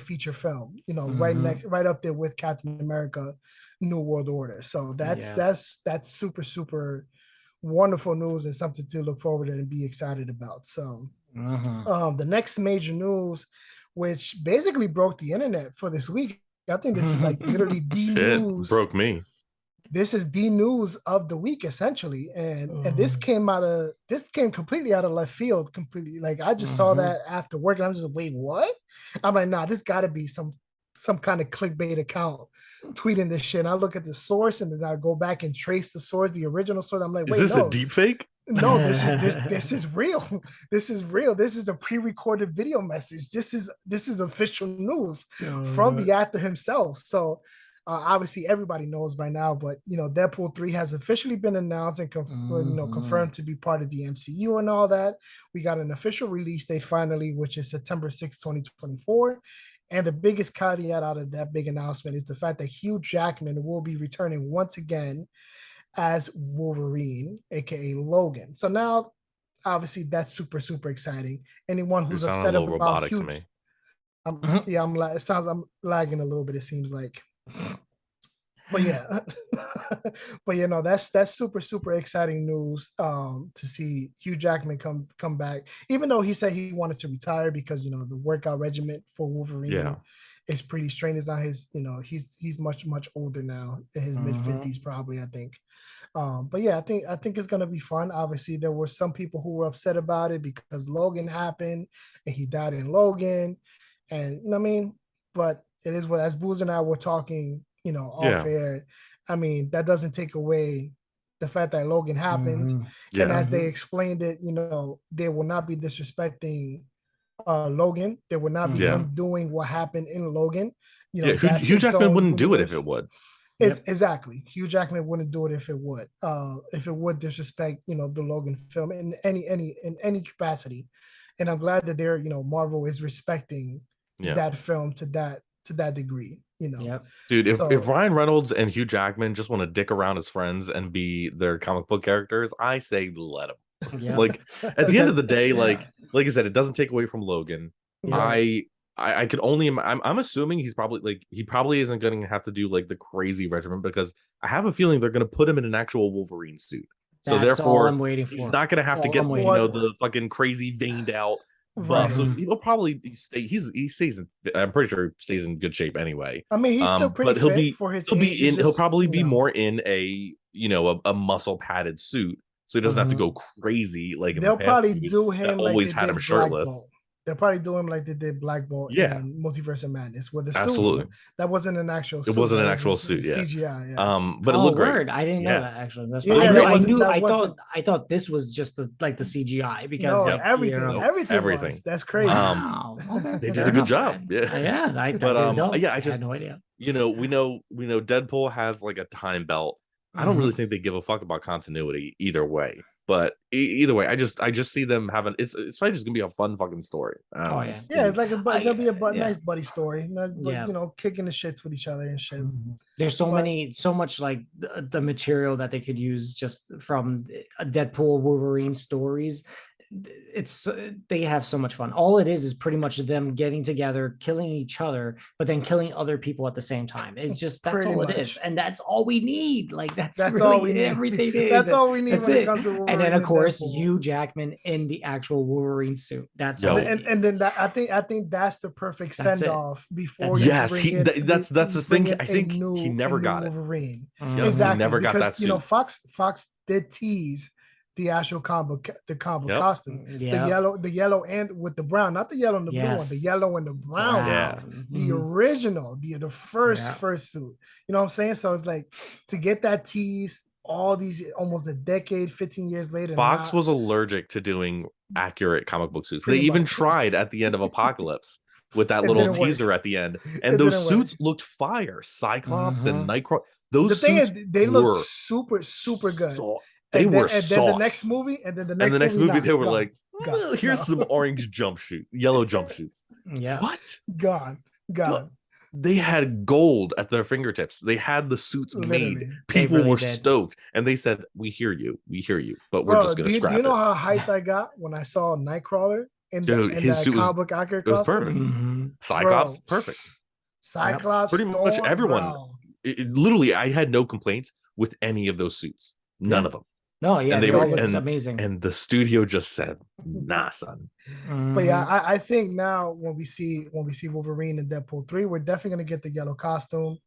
feature film, Mhm. right up there with Captain America, New World Order. So Yeah. that's super, super wonderful news and something to look forward to and be excited about. So Mhm. the next major news, which basically broke the internet for this week. I think this is like literally the Shit, news. broke me. This is the news of the week essentially, and Mhm. this came completely out of left field. Completely, like I just saw Mhm. that after work, and I'm just wait, what? I'm like, nah, this got to be some kind of clickbait account tweeting this shit. And I look at the source, and then I go back and trace the source, the original source. I'm like, Is wait, this a no, deep fake? no, this is real. This is real. This is a pre-recorded video message. This is official news from the actor himself. So obviously everybody knows by now, but Deadpool 3 has officially been announced and Mhm. confirmed to be part of the MCU and all that. We got an official release date finally, which is September 6th, 2024. And the biggest caveat out of that big announcement is the fact that Hugh Jackman will be returning once again as Wolverine, aka Logan. So now, obviously, that's super super exciting. Anyone You're who's sounding a upset little about robotic to huge, me. Mhm. yeah, it sounds I'm lagging a little bit. It seems like, but yeah, but no, that's super super exciting news. To see Hugh Jackman come back, even though he said he wanted to retire because the workout regimen for Yeah. Wolverine is pretty strenuous on his. He's much much older now, in his mid Mhm. 50s probably, I think. But yeah, I think it's gonna be fun. Obviously, there were some people who were upset about it because Logan happened and he died in Logan, and you know what I mean. But it is what, as Booz and I were talking, off Yeah. air. I mean, that doesn't take away the fact that Logan happened, Mhm. and Yeah. as they explained it, they will not be disrespecting Logan. They will not be Yeah. Mhm. undoing what happened in Logan. Yeah. That's Hugh its Jackman own wouldn't do it if universe. it would. It's Yep. exactly. Hugh Jackman wouldn't do it if it would. If it would disrespect, the Logan film in any capacity. And I'm glad that Marvel is respecting Yeah. that film to that degree. Yep. Dude, if So Ryan Reynolds and Hugh Jackman just want to dick around as friends and be their comic book characters, I say let them. Yep. Like at the end of Because the day, like I said, it doesn't take away from Logan. yep. right. I could only I'm assuming he probably isn't going to have to do like the crazy regimen because I have a feeling they're going to put him in an actual Wolverine suit. So That's all I'm therefore, waiting he's for. not going to have to All get I'm waiting What for. the fucking crazy veined out buff. right. So Mhm. he'll probably stay. He stays. I'm pretty sure he stays in good shape anyway. I mean, he's still pretty But he'll fit be for his he'll age. be It's in. He'll just, probably be more in a muscle padded suit, so he doesn't have to go Mhm. crazy like in the they'll past probably movies do that him like always they had him did Black Bolt. shirtless. They'll probably do him like they did Black Bolt Yeah, in Multiverse of Madness, where the suit absolutely. that wasn't an actual It suit. wasn't That an was actual just suit, yeah. CGI. Yeah. But it Oh, looked great. word! I didn't know Yeah. that actually. That's Yeah, fine. It, yeah, it was I wasn't. thought this was just the CGI because No, yep. everything, you're Nope. everything was. Everything. That's crazy. Um, wow. Okay, they did fair a good enough. job. Yeah. Yeah, I But didn't know. yeah, I I had just no idea. we know Deadpool has like a time belt. I don't really Mhm. think they give a fuck about continuity either way. But either way, I just see them having it's probably just gonna be a fun fucking story. I don't Oh know. yeah. It's gonna Yeah, be it's like it's gonna be a Yeah. nice buddy story. Nice, Yeah. kicking the shits with each other and shit. There's But so much like the material that they could use just from a Deadpool Wolverine stories. It's they have so much fun. All it is pretty much them getting together, killing each other, but then killing other people at the same time. It's just that's pretty all it is, much, and that's all we need. Like that's that's all we really need. everything That's is. all we need That's when it it. comes to And then Wolverine of and course Deadpool. Hugh Jackman in the actual Wolverine suit. That's all yo. we need. And then that I think that's the perfect That's send it. off before That's you it. Yes, bring he in that's the thing. I a think he new never got it. Wolverine. Yep, he Mhm. Exactly, never got because that suit. Fox did tease the actual combo Yep. costume, Yeah. the yellow and with the brown, not the yellow and the blue one, the Yes. yellow and the brown one, Yeah. Brown. the Mhm. original, the first Yeah. suit. You know what I'm saying? So it's like to get that tease all these almost a decade, 15 years later, Fox not was allergic to doing accurate comic book suits. They pretty even much. tried at the end of Apocalypse with that It little didn't work. teaser at the end, and It those didn't work. suits looked fire. Cyclops and Mhm. Nightcrawler. The Those thing is, suits they looked were super, super good. they And then were the next sauce. movie, and then the And the next next movie, movie, nah, they were gone, like, gone, here's no, some yellow jumpsuits. Yeah. What? gone, Look, gone. they had gold at their fingertips. They had the suits made. Literally, They People really were did. stoked, and they said, we hear you, but we're bro. just Do gonna you scrap know it. how hyped I got when I saw Nightcrawler Dude, in his that suit was comic book accurate it was costume, perfect. Mhm. Cyclops, bro. perfect. Cyclops, Pretty much Storm, everyone. bro. Literally, I had no complaints with any of those suits. None Yeah. of them. No, yeah, And they they were all look Yeah. amazing. and the studio just said, "Nah, son." But yeah, Mhm. I think now when we see Wolverine in Deadpool 3, we're definitely gonna get the yellow costume,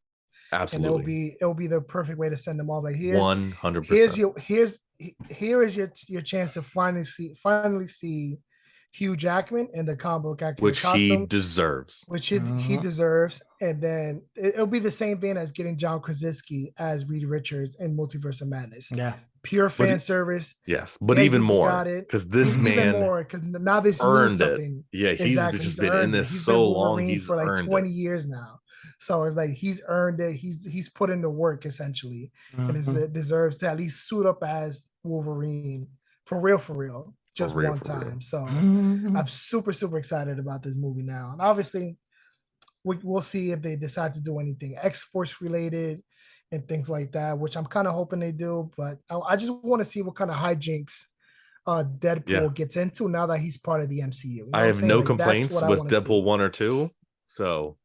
and Absolutely, it'll be the perfect way to send them off. Like 100%. here is your chance to finally see Hugh Jackman in the comic book accurate Which he costume, deserves. which he Mhm. deserves. And then it'll be the same vein as getting John Krasinski as Reed Richards in Multiverse of Madness. Yeah. Pure But fan service. yes, but Hey, even you more got it. because this Even man more because now this means earned it. something. Yeah, he's Exactly. just He's been in earned it. this He's been so long. Wolverine He's for like earned 20 it. years now. So it's like he's earned it. He's put in the work essentially, and Mhm. deserves to at least suit up as Wolverine for real, For just real, one for real. time. So I'm Mhm. super excited about this movie now. And obviously, we'll see if they decide to do anything X-Force related and things like that, which I'm kind of hoping they do. But I just want to see what kind of hijinks Yeah, Deadpool gets into now that he's part of the MCU. You know I what I'm have saying? no Like that's complaints what I with want to Deadpool see. 1 or 2. So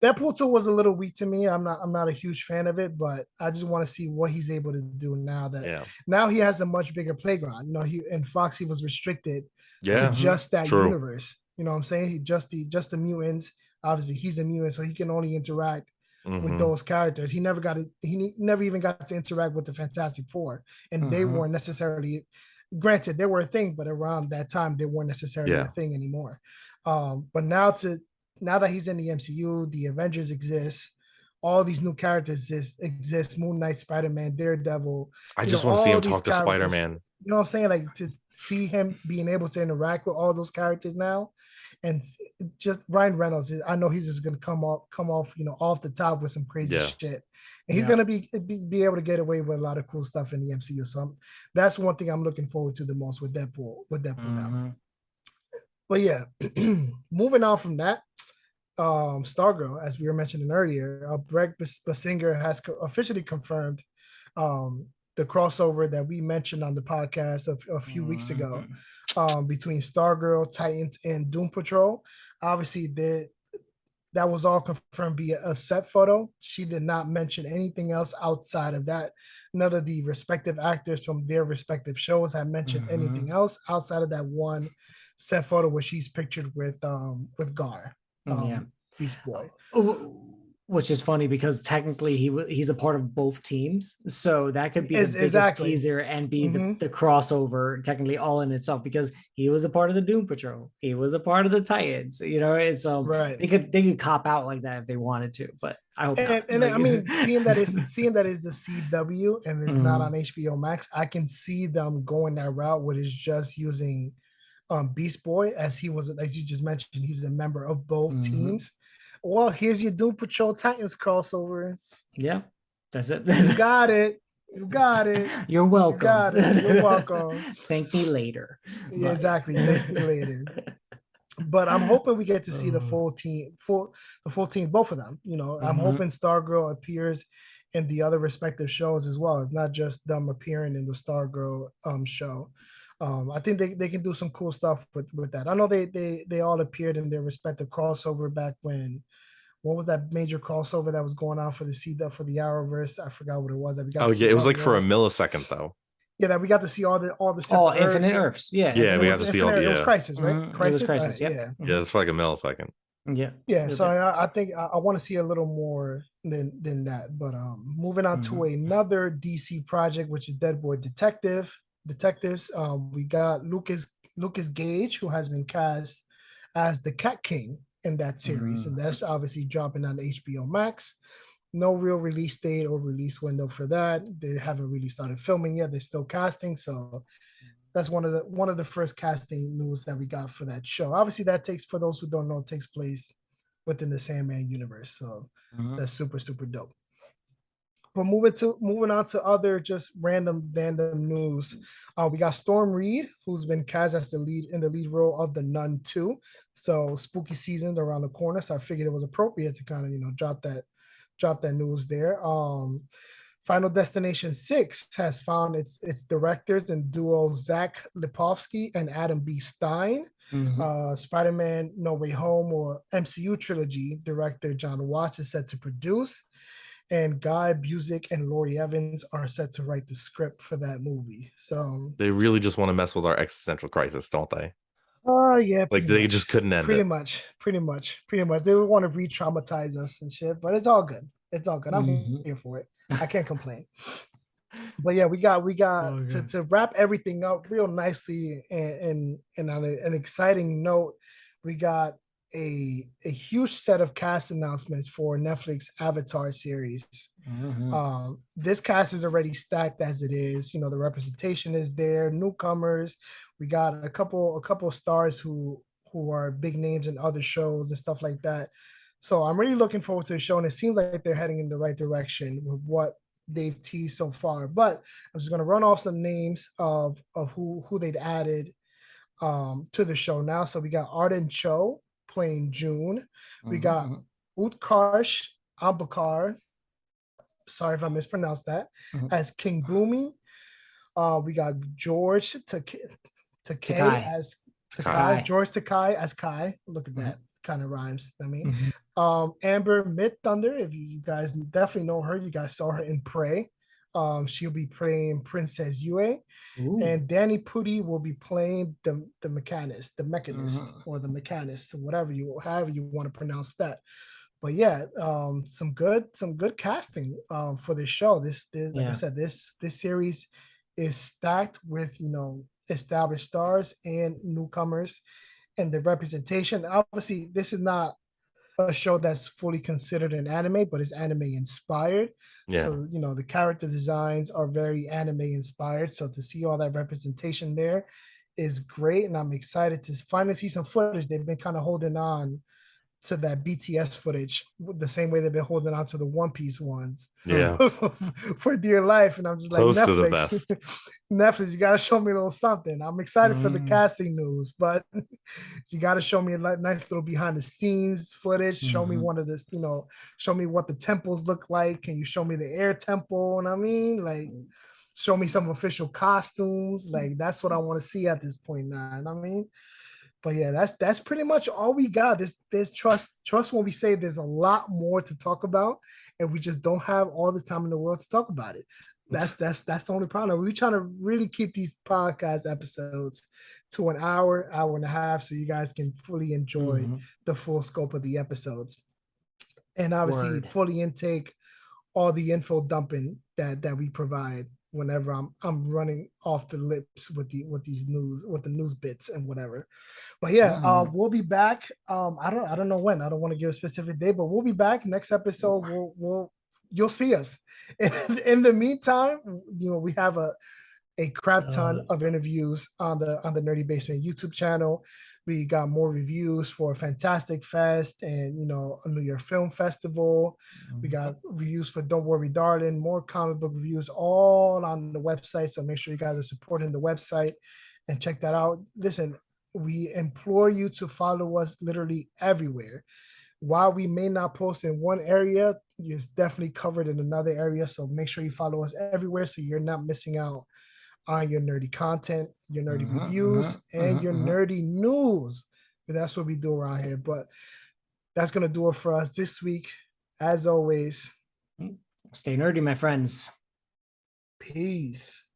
Deadpool 2 was a little weak to me. I'm not a huge fan of it, but I just want to see what he's able to do yeah, now he has a much bigger playground. You know, he and Foxy was restricted to yeah, Mhm. just that true. universe. You know what I'm saying? Just the mutants. Obviously, he's a mutant, so he can only interact with Hmm. those characters. Never even got to interact with the Fantastic Four, and they Mhm. weren't necessarily. Granted, they were a thing, but around that time, they weren't necessarily a Yeah, thing anymore. But now that he's in the MCU, the Avengers exist, all these new characters exist, Moon Knight, Spider-Man, Daredevil, I just want to see all him these talk to characters. Spider-Man. You know what I'm saying? Like to see him being able to interact with all those characters now, and just Ryan Reynolds. I know he's just gonna come off, off the top with some crazy Yeah, shit, and he's Yeah. gonna be able to get away with a lot of cool stuff in the MCU. So that's one thing I'm looking forward to the most with Deadpool. Now. Mhm. But yeah, moving on from that, Stargirl, as we were mentioning earlier, Greg Basinger has officially confirmed um, the crossover that we mentioned on the podcast a few weeks ago Mhm. between Stargirl, Titans, and Doom Patrol. Obviously, that was all confirmed via a set photo. She did not mention anything else outside of that. None of the respective actors from their respective shows have mentioned anything Mhm. else outside of that one set photo where she's pictured with Gar, Yeah. Beast Boy. Which is funny because technically he's a part of both teams, so that could be the Is biggest exactly. teaser and be Mm-hmm. the crossover technically all in itself because he was a part of the Doom Patrol, he was a part of the Titans. It's Right. they could cop out like that if they wanted to, but I hope not. And Like, I mean, seeing that is the CW and it's not on Mhm. HBO Max, I can see them going that route, which is just using Beast Boy, as you just mentioned, he's a member of both Mhm. teams. Well, here's your Doom Patrol Titans crossover. Yeah, that's it. You got it. You got it. You're You welcome. got it. You're welcome. Thank me later. Yeah, But exactly. Thank me later. But I'm hoping we get to see uh, the full team, both of them. I'm mhm. hoping Stargirl appears in the other respective shows as well. It's not just them appearing in the Stargirl show. I think they can do some cool stuff with that. I know they all appeared in their respective crossover back when. What was that major crossover that was going on for for the Arrowverse? I forgot what it was that we got oh to yeah, see it was all the like for a worlds. millisecond though. Yeah, that we got to see all the Oh, separate Infinite Earths. Earths. Yeah, Yeah, It we Infinite got was to Earths. see all Infinite. the It was yeah. Crisis, right? It was Crisis. Crisis. Yep. Yeah. Yeah, it's for like a millisecond. Yeah. Yeah, Yep, so yep. I think I want to see a little more than that. But moving on to Mhm. another DC project, which is Deadboy Detectives. We got Lucas Gage, who has been cast as the Cat King in that series, and Mhm. that's obviously dropping on HBO Max. No real release date or release window for that. They haven't really started filming yet. They're still casting, so that's one of the first casting news that we got for that show. Obviously, that takes for those who don't know, takes place within the Sandman universe. So Mhm. that's super dope. But moving on to other just random news. We got Storm Reed, who's been cast as the lead role of the Nun 2. So spooky season around the corner. So I figured it was appropriate to kind of drop that news there. Final Destination 6 has found its directors and duo Zach Lipovsky and Adam B. Stein. Spider-Man No Way Home or MCU trilogy director John Watts is set to produce. And Guy Busick and Laurie Evans are set to write the script for that movie. So they really just want to mess with our existential crisis, don't they? Yeah, like they just couldn't end pretty it. Much. They would want to re-traumatize us and shit, but it's all good. I'm here for it. I can't complain. But yeah, we got to wrap everything up real nicely and on an exciting note, we got a huge set of cast announcements for Netflix Avatar series. This cast is already stacked as it is. You know, the representation is there, newcomers. We got a couple stars who are big names in other shows and stuff like that. So I'm really looking forward to the show, and it seems like they're heading in the right direction with what they've teased so far. But I'm just gonna run off some names of who they've added to the show now. So we got Arden Cho playing June. We got Utkarsh Ambakar, sorry if I mispronounced that, as King Boomy. We got George Takei as Takai. George Takai as Kai. Look at that. Kind of rhymes. I mean, Amber Mid Thunder, if you guys definitely know her, you guys saw her in Prey. She'll be playing Princess Yue. And Danny Pudi will be playing the mechanist, or the mechanist, however you want to pronounce that. But yeah, some good casting for this show. This like I said, this series is stacked with, you know, established stars and newcomers, and the representation. Obviously, this is not a show that's fully considered an anime, but it's anime inspired. So, you know, the character designs are very anime inspired. So to see all that representation there is great. And I'm excited to finally see some footage. They've been kind of holding on to that BTS footage the same way they've been holding on to the One Piece ones for dear life. And I'm just close like, to the best. Netflix, you got to show me a little something. I'm excited for the casting news, but you got to show me a nice little behind the scenes footage. Show me one of this, you know, show me what the temples look like. Can you show me the air temple? And I mean, like, show me some official costumes. Like, that's what I want to see at this point now. And I mean, but yeah, that's pretty much all we got. There's trust when we say there's a lot more to talk about, and we just don't have all the time in the world to talk about it. That's the only problem. We're trying to really keep these podcast episodes to an hour and a half, so you guys can fully enjoy the full scope of the episodes, and obviously fully intake all the info dumping that we provide whenever I'm running off the lips with the news bits and whatever. But yeah, we'll be back. I don't know when. I don't want to give a specific day, but we'll be back next episode. You'll see us. In the meantime, you know, we have a crap ton of interviews on the Nerdy Basement YouTube channel. We got more reviews for Fantastic Fest and, you know, a New York Film Festival. We got reviews for Don't Worry Darling, more comic book reviews, all on the website. So make sure you guys are supporting the website and check that out. Listen, we implore you to follow us literally everywhere. While we may not post in one area, it's definitely covered in another area. So make sure you follow us everywhere so you're not missing out on your nerdy content, your nerdy reviews, and your nerdy news. That's what we do around here. But that's going to do it for us this week. As always, stay nerdy, my friends. Peace.